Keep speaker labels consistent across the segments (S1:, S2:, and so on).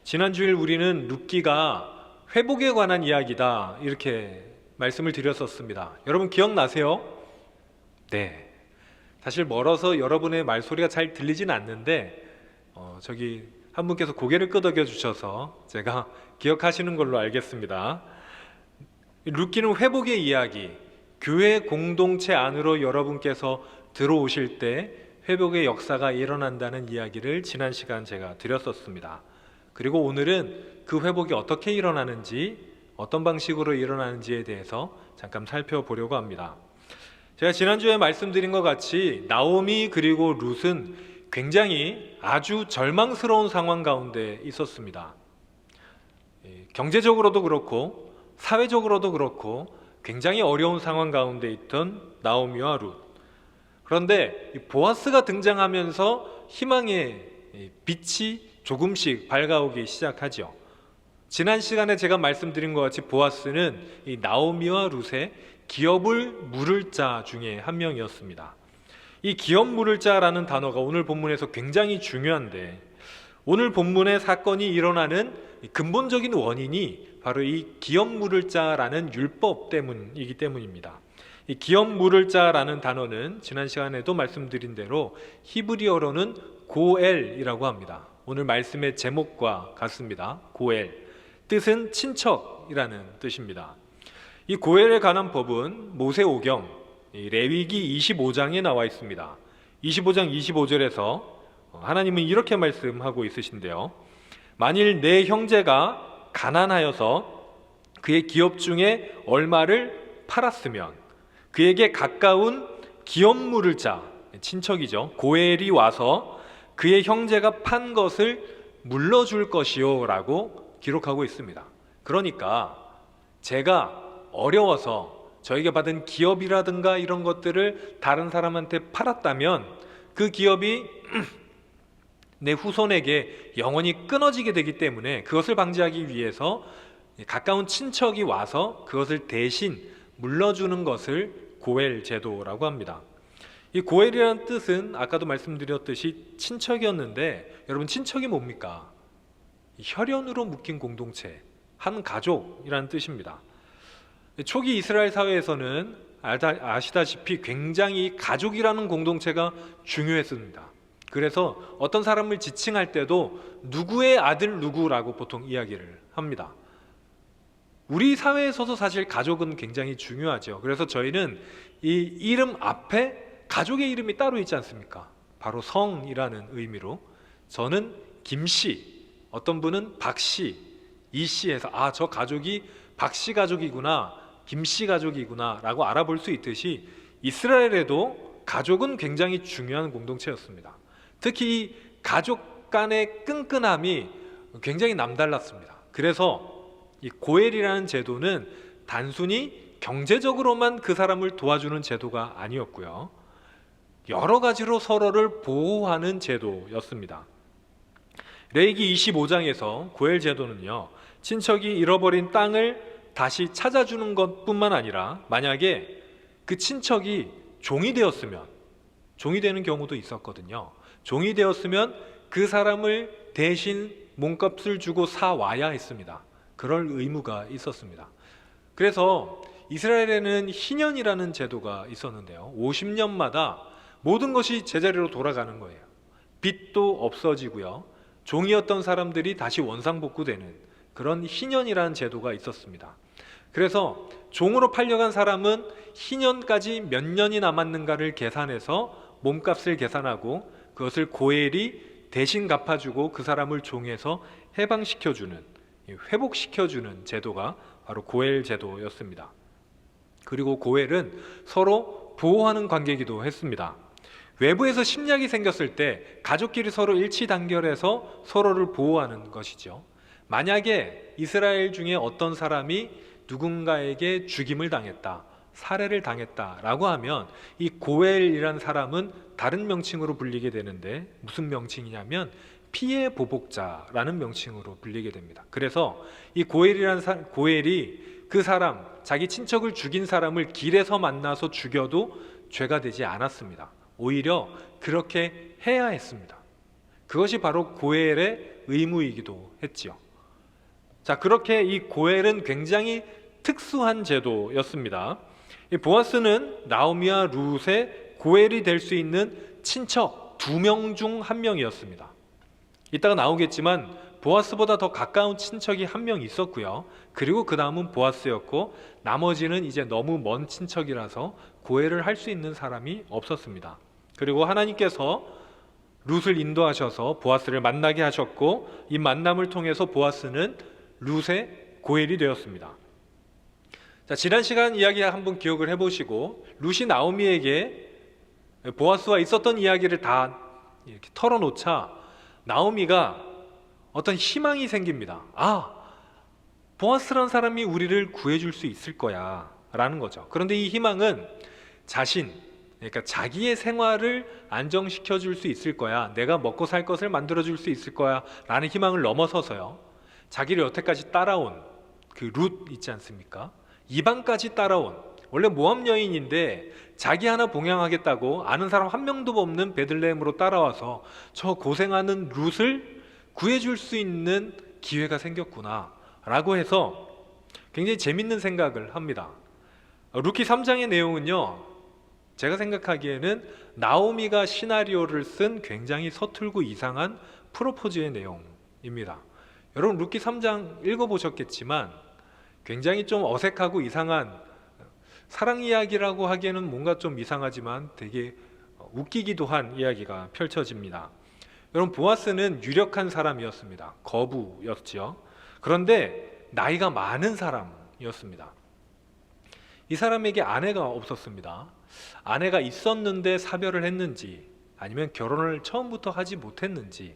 S1: 지난 주일 우리는 룻기가 회복에 관한 이야기다 이렇게 말씀을 드렸었습니다. 여러분 기억나세요? 네. 사실 멀어서 여러분의 말소리가 잘 들리진 않는데 저기 한 분께서 고개를 끄덕여 주셔서 제가 기억하시는 걸로 알겠습니다. 룻기는 회복의 이야기, 교회 공동체 안으로 여러분께서 들어오실 때 회복의 역사가 일어난다는 이야기를 지난 시간 제가 드렸었습니다. 그리고 오늘은 그 회복이 어떻게 일어나는지, 어떤 방식으로 일어나는지에 대해서 잠깐 살펴보려고 합니다. 제가 지난주에 말씀드린 것 같이 나오미 그리고 룻은 굉장히 아주 절망스러운 상황 가운데 있었습니다. 경제적으로도 그렇고 사회적으로도 그렇고 굉장히 어려운 상황 가운데 있던 나오미와 룻. 그런데 보아스가 등장하면서 희망의 빛이 조금씩 밝아오기 시작하죠. 지난 시간에 제가 말씀드린 것 같이 보아스는 이 나오미와 룻의 기업을 물을 자 중에 한 명이었습니다. 이 기업 물을 자라는 단어가 오늘 본문에서 굉장히 중요한데, 오늘 본문의 사건이 일어나는 근본적인 원인이 바로 이 기업 물을 자라는 율법 때문이기 때문입니다. 이 기업 물을 자라는 단어는 지난 시간에도 말씀드린 대로 히브리어로는 고엘이라고 합니다. 오늘 말씀의 제목과 같습니다. 고엘. 뜻은 친척이라는 뜻입니다. 이 고엘에 관한 법은 모세오경 레위기 25장에 나와 있습니다. 25장 25절에서 하나님은 이렇게 말씀하고 있으신데요. 만일 내 형제가 가난하여서 그의 기업 중에 얼마를 팔았으면 그에게 가까운 기업 물을 자, 친척이죠, 고엘이 와서 그의 형제가 판 것을 물러줄 것이요 라고 기록하고 있습니다. 그러니까 제가 어려워서 저에게 받은 기업이라든가 이런 것들을 다른 사람한테 팔았다면 그 기업이 내 후손에게 영원히 끊어지게 되기 때문에 그것을 방지하기 위해서 가까운 친척이 와서 그것을 대신 물러주는 것을 고엘 제도라고 합니다. 이 고엘이라는 뜻은 아까도 말씀드렸듯이 친척이었는데, 여러분 친척이 뭡니까? 혈연으로 묶인 공동체, 한 가족이라는 뜻입니다. 초기 이스라엘 사회에서는 아시다시피 굉장히 가족이라는 공동체가 중요했습니다. 그래서 어떤 사람을 지칭할 때도 누구의 아들 누구라고 보통 이야기를 합니다. 우리 사회에서도 사실 가족은 굉장히 중요하죠. 그래서 저희는 이 이름 앞에 가족의 이름이 따로 있지 않습니까? 바로 성이라는 의미로 저는 김씨, 어떤 분은 박씨, 이씨 해서 저 가족이 박씨 가족이구나, 김씨 가족이구나 라고 알아볼 수 있듯이 이스라엘에도 가족은 굉장히 중요한 공동체였습니다. 특히 이 가족 간의 끈끈함이 굉장히 남달랐습니다. 그래서 이 고엘이라는 제도는 단순히 경제적으로만 그 사람을 도와주는 제도가 아니었고요, 여러 가지로 서로를 보호하는 제도였습니다. 레위기 25장에서 고엘 제도는요, 친척이 잃어버린 땅을 다시 찾아주는 것뿐만 아니라 만약에 그 친척이 종이 되었으면, 종이 되는 경우도 있었거든요. 종이 되었으면 그 사람을 대신 몸값을 주고 사와야 했습니다. 그럴 의무가 있었습니다. 그래서 이스라엘에는 희년이라는 제도가 있었는데요, 50년마다 모든 것이 제자리로 돌아가는 거예요. 빚도 없어지고요, 종이었던 사람들이 다시 원상복구되는 그런 희년이라는 제도가 있었습니다. 그래서 종으로 팔려간 사람은 희년까지 몇 년이 남았는가를 계산해서 몸값을 계산하고 그것을 고엘이 대신 갚아주고 그 사람을 종에서 해방시켜주는, 회복시켜주는 제도가 바로 고엘 제도였습니다. 그리고 고엘은 서로 보호하는 관계이기도 했습니다. 외부에서 침략이 생겼을 때 가족끼리 서로 일치단결해서 서로를 보호하는 것이죠. 만약에 이스라엘 중에 어떤 사람이 누군가에게 죽임을 당했다, 살해를 당했다라고 하면 이 고엘이라는 사람은 다른 명칭으로 불리게 되는데, 무슨 명칭이냐면 피해 보복자라는 명칭으로 불리게 됩니다. 그래서 이 고엘이 그 사람, 자기 친척을 죽인 사람을 길에서 만나서 죽여도 죄가 되지 않았습니다. 오히려 그렇게 해야 했습니다. 그것이 바로 고엘의 의무이기도 했지요. 자, 그렇게 이 고엘은 굉장히 특수한 제도였습니다. 이 보아스는 나오미와 룻의 고엘이 될 수 있는 친척 2명 중 1명이었습니다. 이따가 나오겠지만 보아스보다 더 가까운 친척이 1명 있었고요. 그리고 그 다음은 보아스였고 나머지는 이제 너무 먼 친척이라서 고엘을 할 수 있는 사람이 없었습니다. 그리고 하나님께서 룻을 인도하셔서 보아스를 만나게 하셨고 이 만남을 통해서 보아스는 룻의 고엘이 되었습니다. 자, 지난 시간 이야기 한번 기억을 해보시고 룻이 나오미에게 보아스와 있었던 이야기를 다 이렇게 털어놓자 나오미가 어떤 희망이 생깁니다. 아, 보아스라는 사람이 우리를 구해줄 수 있을 거야 라는 거죠. 그런데 이 희망은 그러니까 자기의 생활을 안정시켜 줄 수 있을 거야, 내가 먹고 살 것을 만들어 줄 수 있을 거야 라는 희망을 넘어서서요, 자기를 여태까지 따라온 그 룻 있지 않습니까? 이방까지 따라온, 원래 모압 여인인데 자기 하나 봉양하겠다고 아는 사람 한 명도 없는 베들레헴으로 따라와서 저 고생하는 룻을 구해줄 수 있는 기회가 생겼구나 라고 해서 굉장히 재밌는 생각을 합니다. 루키 3장의 내용은요, 제가 생각하기에는 나오미가 시나리오를 쓴 굉장히 서툴고 이상한 프로포즈의 내용입니다. 여러분 루키 3장 읽어보셨겠지만 굉장히 좀 어색하고 이상한 사랑 이야기라고 하기에는 뭔가 좀 이상하지만 되게 웃기기도 한 이야기가 펼쳐집니다. 여러분 보아스는 유력한 사람이었습니다. 거부였죠. 그런데 나이가 많은 사람이었습니다. 이 사람에게 아내가 없었습니다. 아내가 있었는데 사별을 했는지 아니면 결혼을 처음부터 하지 못했는지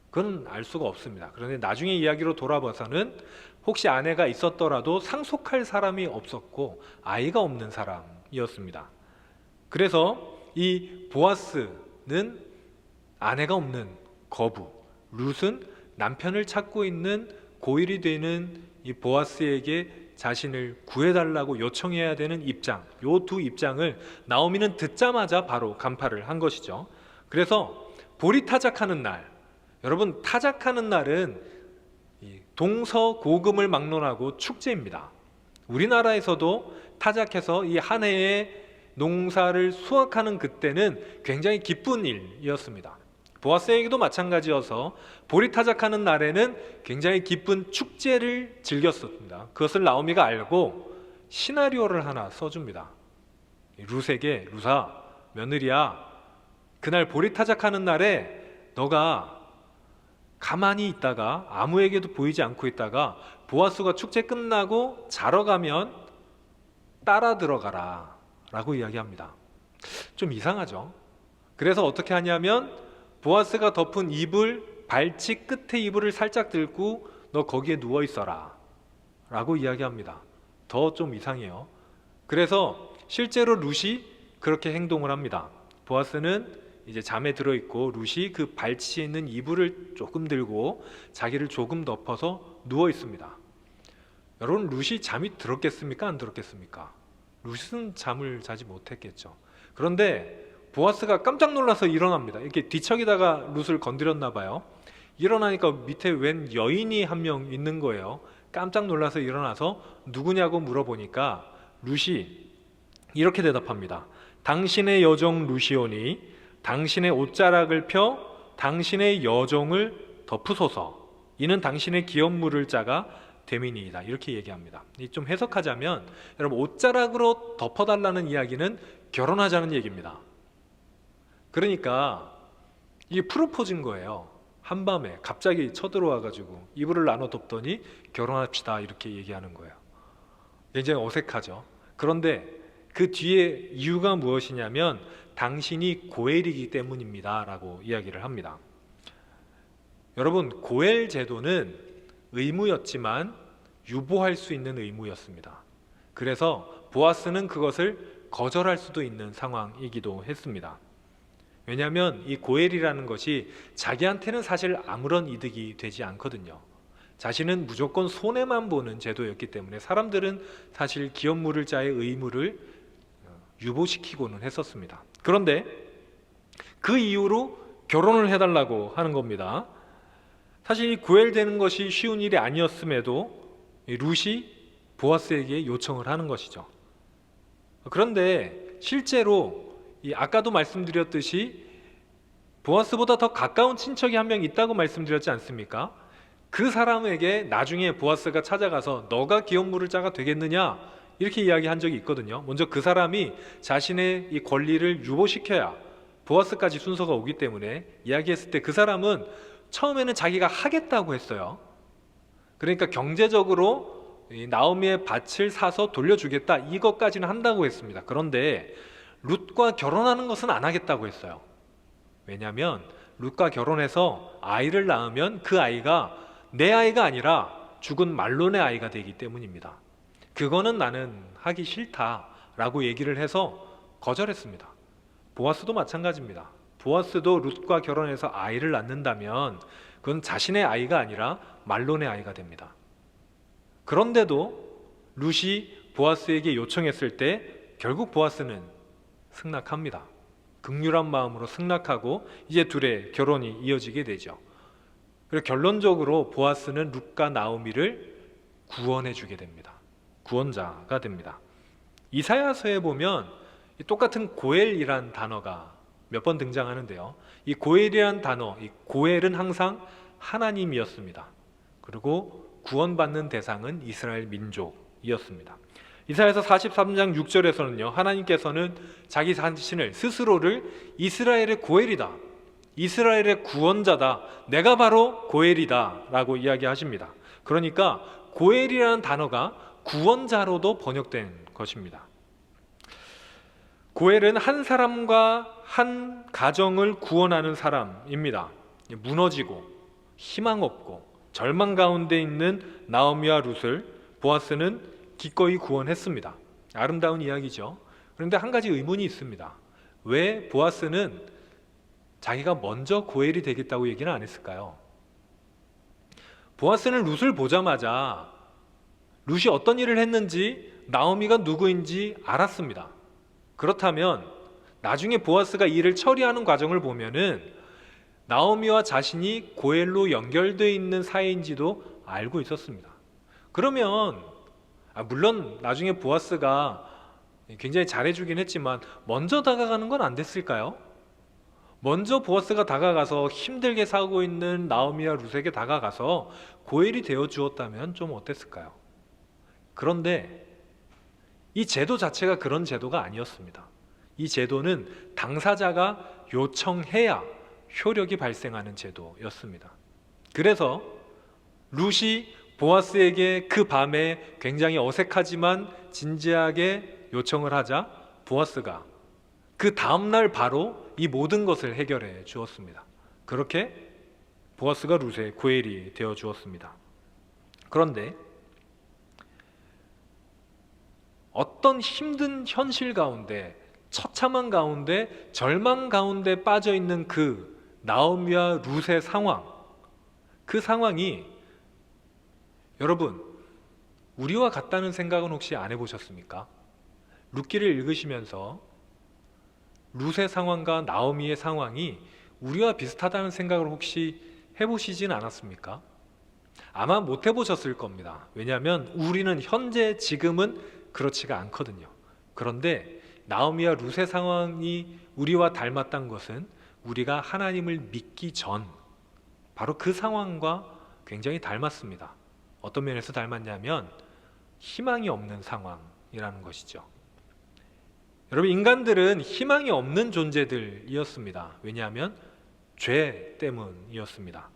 S1: 그건 알 수가 없습니다. 그런데 나중에 이야기로 돌아봐서는 혹시 아내가 있었더라도 상속할 사람이 없었고 아이가 없는 사람이었습니다. 그래서 이 보아스는 아내가 없는 거부, 룻은 남편을 찾고 있는 고일이 되는 이 보아스에게 자신을 구해달라고 요청해야 되는 입장, 요 두 입장을 나오미는 듣자마자 바로 간파를 한 것이죠. 그래서 보리 타작하는 날, 여러분 타작하는 날은 동서고금을 막론하고 축제입니다. 우리나라에서도 타작해서 이 한 해의 농사를 수확하는 그때는 굉장히 기쁜 일이었습니다. 보아스에게도 마찬가지여서 보리 타작하는 날에는 굉장히 기쁜 축제를 즐겼습니다. 그것을 나오미가 알고 시나리오를 하나 써줍니다. 룻에게, 룻아, 며느리야, 그날 보리 타작하는 날에 너가 가만히 있다가 아무에게도 보이지 않고 있다가 보아스가 축제 끝나고 자러 가면 따라 들어가라 라고 이야기합니다. 좀 이상하죠? 그래서 어떻게 하냐면 보아스가 덮은 이불 발치 끝에 이불을 살짝 들고 너 거기에 누워 있어라 라고 이야기합니다. 더 좀 이상해요. 그래서 실제로 룻이 그렇게 행동을 합니다. 보아스는 이제 잠에 들어있고 룻이 그 발치에 있는 이불을 조금 들고 자기를 조금 덮어서 누워 있습니다. 여러분 룻이 잠이 들었겠습니까? 안 들었겠습니까? 룻은 잠을 자지 못했겠죠. 그런데 보아스가 깜짝 놀라서 일어납니다. 이렇게 뒤척이다가 룻을 건드렸나 봐요. 일어나니까 밑에 웬 여인이 한 명 있는 거예요. 깜짝 놀라서 일어나서 누구냐고 물어보니까 룻이 이렇게 대답합니다. 당신의 여종 룻이오니 당신의 옷자락을 펴 당신의 여종을 덮으소서. 이는 당신의 기업 물을 자가 됨이니이다. 이렇게 얘기합니다. 좀 해석하자면 여러분 옷자락으로 덮어달라는 이야기는 결혼하자는 얘기입니다. 그러니까 이게 프로포즈인 거예요. 한밤에 갑자기 쳐들어와가지고 이불을 나눠 덮더니 결혼합시다 이렇게 얘기하는 거예요. 굉장히 어색하죠. 그런데 그 뒤에 이유가 무엇이냐면 당신이 고엘이기 때문입니다 라고 이야기를 합니다. 여러분 고엘 제도는 의무였지만 유보할 수 있는 의무였습니다. 그래서 보아스는 그것을 거절할 수도 있는 상황이기도 했습니다. 왜냐하면 이 고엘이라는 것이 자기한테는 사실 아무런 이득이 되지 않거든요. 자신은 무조건 손해만 보는 제도였기 때문에 사람들은 사실 기업 물을 자의 의무를 유보시키고는 했었습니다. 그런데 그 이후로 결혼을 해달라고 하는 겁니다. 사실 이 구엘되는 것이 쉬운 일이 아니었음에도 이 룻이 보아스에게 요청을 하는 것이죠. 그런데 실제로 이 아까도 말씀드렸듯이 보아스보다 더 가까운 친척이 한 명 있다고 말씀드렸지 않습니까? 그 사람에게 나중에 보아스가 찾아가서 너가 기업물을 자가 되겠느냐 이렇게 이야기한 적이 있거든요. 먼저 그 사람이 자신의 이 권리를 유보시켜야 보아스까지 순서가 오기 때문에 이야기했을 때 그 사람은 처음에는 자기가 하겠다고 했어요. 그러니까 경제적으로 이 나오미의 밭을 사서 돌려주겠다 이것까지는 한다고 했습니다. 그런데 룻과 결혼하는 것은 안 하겠다고 했어요. 왜냐하면 룻과 결혼해서 아이를 낳으면 그 아이가 내 아이가 아니라 죽은 말론의 아이가 되기 때문입니다. 그거는 나는 하기 싫다라고 얘기를 해서 거절했습니다. 보아스도 마찬가지입니다. 보아스도 룻과 결혼해서 아이를 낳는다면 그건 자신의 아이가 아니라 말론의 아이가 됩니다. 그런데도 룻이 보아스에게 요청했을 때 결국 보아스는 승낙합니다. 긍휼한 마음으로 승낙하고 이제 둘의 결혼이 이어지게 되죠. 그리고 결론적으로 보아스는 룻과 나오미를 구원해 주게 됩니다. 구원자가 됩니다. 이사야서에 보면 똑같은 고엘이란 단어가 몇 번 등장하는데요. 이 고엘이란 단어, 이 고엘은 항상 하나님이었습니다. 그리고 구원받는 대상은 이스라엘 민족이었습니다. 이사야서 43장 6절에서는요, 하나님께서는 자기 자신을 스스로를 이스라엘의 고엘이다, 이스라엘의 구원자다, 내가 바로 고엘이다 라고 이야기하십니다. 그러니까 고엘이라는 단어가 구원자로도 번역된 것입니다. 고엘은 한 사람과 한 가정을 구원하는 사람입니다. 무너지고 희망 없고 절망 가운데 있는 나오미와 룻을 보아스는 기꺼이 구원했습니다. 아름다운 이야기죠. 그런데 한 가지 의문이 있습니다. 왜 보아스는 자기가 먼저 고엘이 되겠다고 얘기는 안 했을까요? 보아스는 룻을 보자마자 룻이 어떤 일을 했는지 나오미가 누구인지 알았습니다. 그렇다면 나중에 보아스가 이 일을 처리하는 과정을 보면은 나오미와 자신이 고엘로 연결되어 있는 사이인지도 알고 있었습니다. 그러면 물론 나중에 보아스가 굉장히 잘해주긴 했지만 먼저 다가가는 건 안 됐을까요? 먼저 보아스가 다가가서 힘들게 살고 있는 나오미와 룻에게 다가가서 고엘이 되어 주었다면 좀 어땠을까요? 그런데 이 제도 자체가 그런 제도가 아니었습니다. 이 제도는 당사자가 요청해야 효력이 발생하는 제도였습니다. 그래서 룻이 보아스에게 그 밤에 굉장히 어색하지만 진지하게 요청을 하자 보아스가 그 다음날 바로 이 모든 것을 해결해 주었습니다. 그렇게 보아스가 룻의 고엘이 되어 주었습니다. 그런데 어떤 힘든 현실 가운데, 처참한 가운데, 절망 가운데 빠져 있는 그 나오미와 룻의 상황, 그 상황이 여러분 우리와 같다는 생각은 혹시 안 해보셨습니까? 룻기를 읽으시면서 룻의 상황과 나오미의 상황이 우리와 비슷하다는 생각을 혹시 해보시진 않았습니까? 아마 못 해보셨을 겁니다. 왜냐하면 우리는 현재 지금은 그렇지가 않거든요. 그런데 나오미와 룻의 상황이 우리와 닮았다는 것은 우리가 하나님을 믿기 전 바로 그 상황과 굉장히 닮았습니다. 어떤 면에서 닮았냐면 희망이 없는 상황이라는 것이죠. 여러분, 인간들은 희망이 없는 존재들이었습니다. 왜냐하면 죄 때문이었습니다.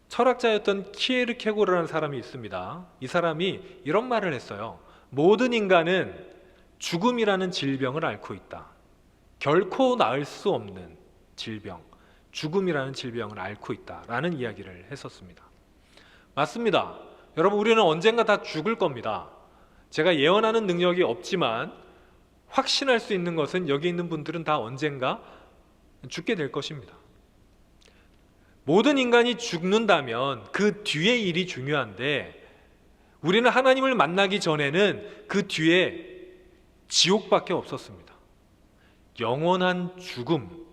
S1: 철학자였던 키에르케고르라는 사람이 있습니다. 이 사람이 이런 말을 했어요. 모든 인간은 죽음이라는 질병을 앓고 있다. 결코 나을 수 없는 질병, 죽음이라는 질병을 앓고 있다라는 이야기를 했었습니다. 맞습니다. 여러분, 우리는 언젠가 다 죽을 겁니다. 제가 예언하는 능력이 없지만 확신할 수 있는 것은 여기 있는 분들은 다 언젠가 죽게 될 것입니다. 모든 인간이 죽는다면 그 뒤의 일이 중요한데 우리는 하나님을 만나기 전에는 그 뒤에 지옥밖에 없었습니다. 영원한 죽음,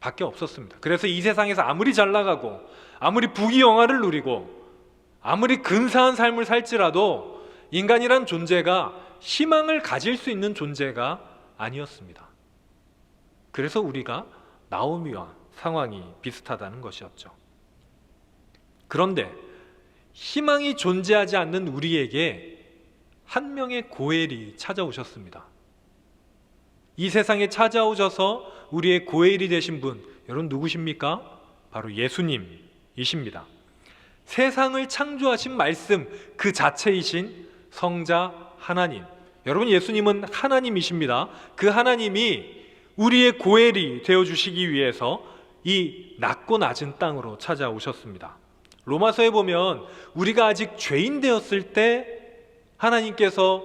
S1: 밖에 없었습니다. 그래서 이 세상에서 아무리 잘 나가고 아무리 부귀영화를 누리고 아무리 근사한 삶을 살지라도 인간이란 존재가 희망을 가질 수 있는 존재가 아니었습니다. 그래서 우리가 나오미와 상황이 비슷하다는 것이었죠. 그런데 희망이 존재하지 않는 우리에게 한 명의 고엘이 찾아오셨습니다. 이 세상에 찾아오셔서 우리의 고엘이 되신 분, 여러분 누구십니까? 바로 예수님이십니다. 세상을 창조하신 말씀 그 자체이신 성자 하나님, 여러분 예수님은 하나님이십니다. 그 하나님이 우리의 고엘이 되어주시기 위해서 이 낮고 낮은 땅으로 찾아오셨습니다. 로마서에 보면 우리가 아직 죄인 되었을 때 하나님께서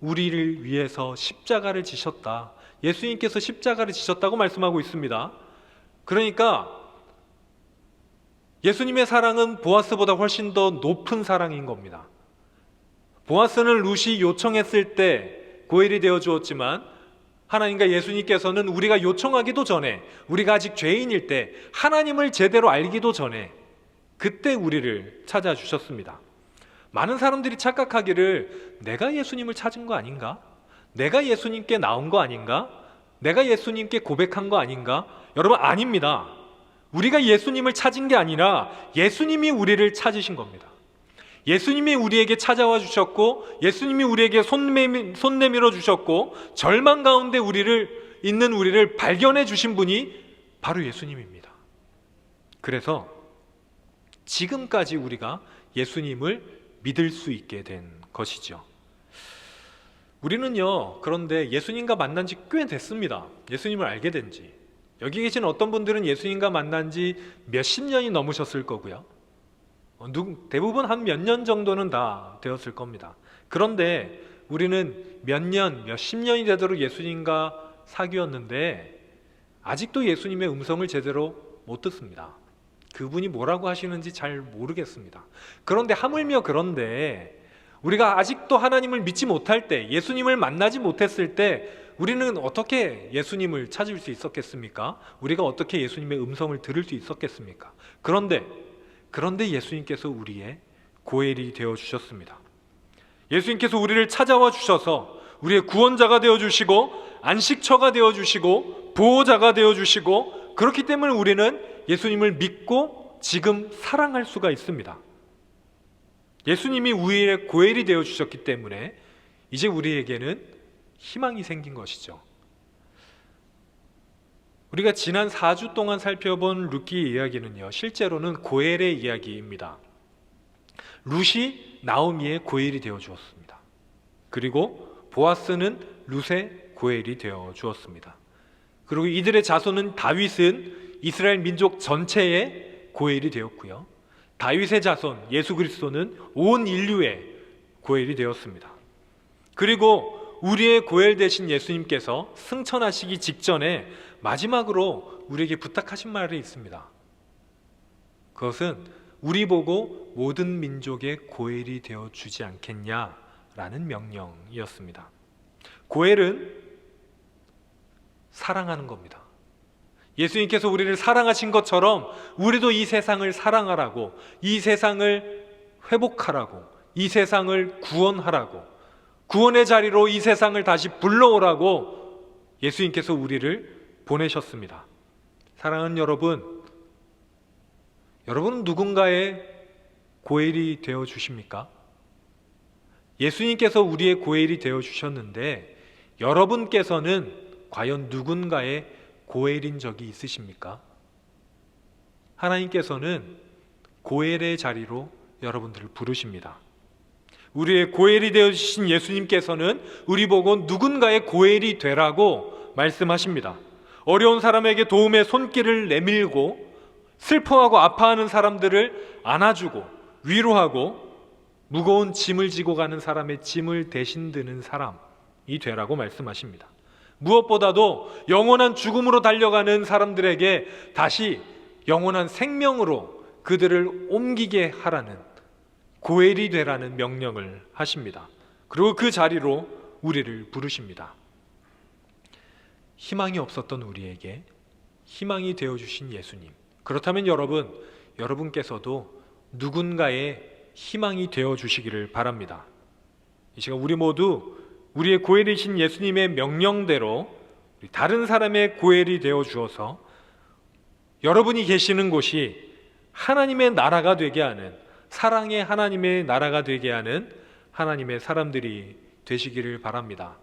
S1: 우리를 위해서 십자가를 지셨다, 예수님께서 십자가를 지셨다고 말씀하고 있습니다. 그러니까 예수님의 사랑은 보아스보다 훨씬 더 높은 사랑인 겁니다. 보아스는 룻이 요청했을 때 고엘이 되어 주었지만 하나님과 예수님께서는 우리가 요청하기도 전에, 우리가 아직 죄인일 때, 하나님을 제대로 알기도 전에 그때 우리를 찾아주셨습니다. 많은 사람들이 착각하기를 내가 예수님을 찾은 거 아닌가? 내가 예수님께 나온 거 아닌가? 내가 예수님께 고백한 거 아닌가? 여러분 아닙니다. 우리가 예수님을 찾은 게 아니라 예수님이 우리를 찾으신 겁니다. 예수님이 우리에게 찾아와 주셨고 예수님이 우리에게 손 내밀어 주셨고 절망 가운데 있는 우리를 발견해 주신 분이 바로 예수님입니다. 그래서 지금까지 우리가 예수님을 믿을 수 있게 된 것이죠. 우리는요, 그런데 예수님과 만난 지 꽤 됐습니다. 예수님을 알게 된 지. 여기 계신 어떤 분들은 예수님과 만난 지 몇십 년이 넘으셨을 거고요. 대부분 한 몇 년 정도는 다 되었을 겁니다. 그런데 우리는 몇 년, 몇십 년이 되도록 예수님과 사귀었는데 아직도 예수님의 음성을 제대로 못 듣습니다. 그분이 뭐라고 하시는지 잘 모르겠습니다. 그런데 하물며 그런데 우리가 아직도 하나님을 믿지 못할 때, 예수님을 만나지 못했을 때 우리는 어떻게 예수님을 찾을 수 있었겠습니까? 우리가 어떻게 예수님의 음성을 들을 수 있었겠습니까? 그런데 예수님께서 우리의 고엘이 되어주셨습니다. 예수님께서 우리를 찾아와 주셔서 우리의 구원자가 되어주시고 안식처가 되어주시고 보호자가 되어주시고, 그렇기 때문에 우리는 예수님을 믿고 지금 사랑할 수가 있습니다. 예수님이 우리의 고엘이 되어주셨기 때문에 이제 우리에게는 희망이 생긴 것이죠. 우리가 지난 4주 동안 살펴본 룻기의 이야기는요, 실제로는 고엘의 이야기입니다. 룻이 나오미의 고엘이 되어 주었습니다. 그리고 보아스는 룻의 고엘이 되어 주었습니다. 그리고 이들의 자손은 다윗은 이스라엘 민족 전체의 고엘이 되었고요, 다윗의 자손 예수 그리스도는 온 인류의 고엘이 되었습니다. 그리고 우리의 고엘 되신 예수님께서 승천하시기 직전에 마지막으로 우리에게 부탁하신 말이 있습니다. 그것은 우리 보고 모든 민족의 고엘이 되어 주지 않겠냐라는 명령이었습니다. 고엘은 사랑하는 겁니다. 예수님께서 우리를 사랑하신 것처럼 우리도 이 세상을 사랑하라고, 이 세상을 회복하라고, 이 세상을 구원하라고, 구원의 자리로 이 세상을 다시 불러오라고 예수님께서 우리를 보내셨습니다. 사랑하는 여러분, 여러분은 누군가의 고엘이 되어 주십니까? 예수님께서 우리의 고엘이 되어 주셨는데 여러분께서는 과연 누군가의 고엘인 적이 있으십니까? 하나님께서는 고엘의 자리로 여러분들을 부르십니다. 우리의 고엘이 되어주신 예수님께서는 우리 보고 누군가의 고엘이 되라고 말씀하십니다. 어려운 사람에게 도움의 손길을 내밀고 슬퍼하고 아파하는 사람들을 안아주고 위로하고 무거운 짐을 지고 가는 사람의 짐을 대신 드는 사람이 되라고 말씀하십니다. 무엇보다도 영원한 죽음으로 달려가는 사람들에게 다시 영원한 생명으로 그들을 옮기게 하라는, 고엘이 되라는 명령을 하십니다. 그리고 그 자리로 우리를 부르십니다. 희망이 없었던 우리에게 희망이 되어주신 예수님. 그렇다면 여러분께서도 누군가의 희망이 되어주시기를 바랍니다. 이 시간 우리 모두 우리의 고엘이신 예수님의 명령대로 다른 사람의 고엘이 되어 주어서 여러분이 계시는 곳이 하나님의 나라가 되게 하는, 사랑의 하나님의 나라가 되게 하는 하나님의 사람들이 되시기를 바랍니다.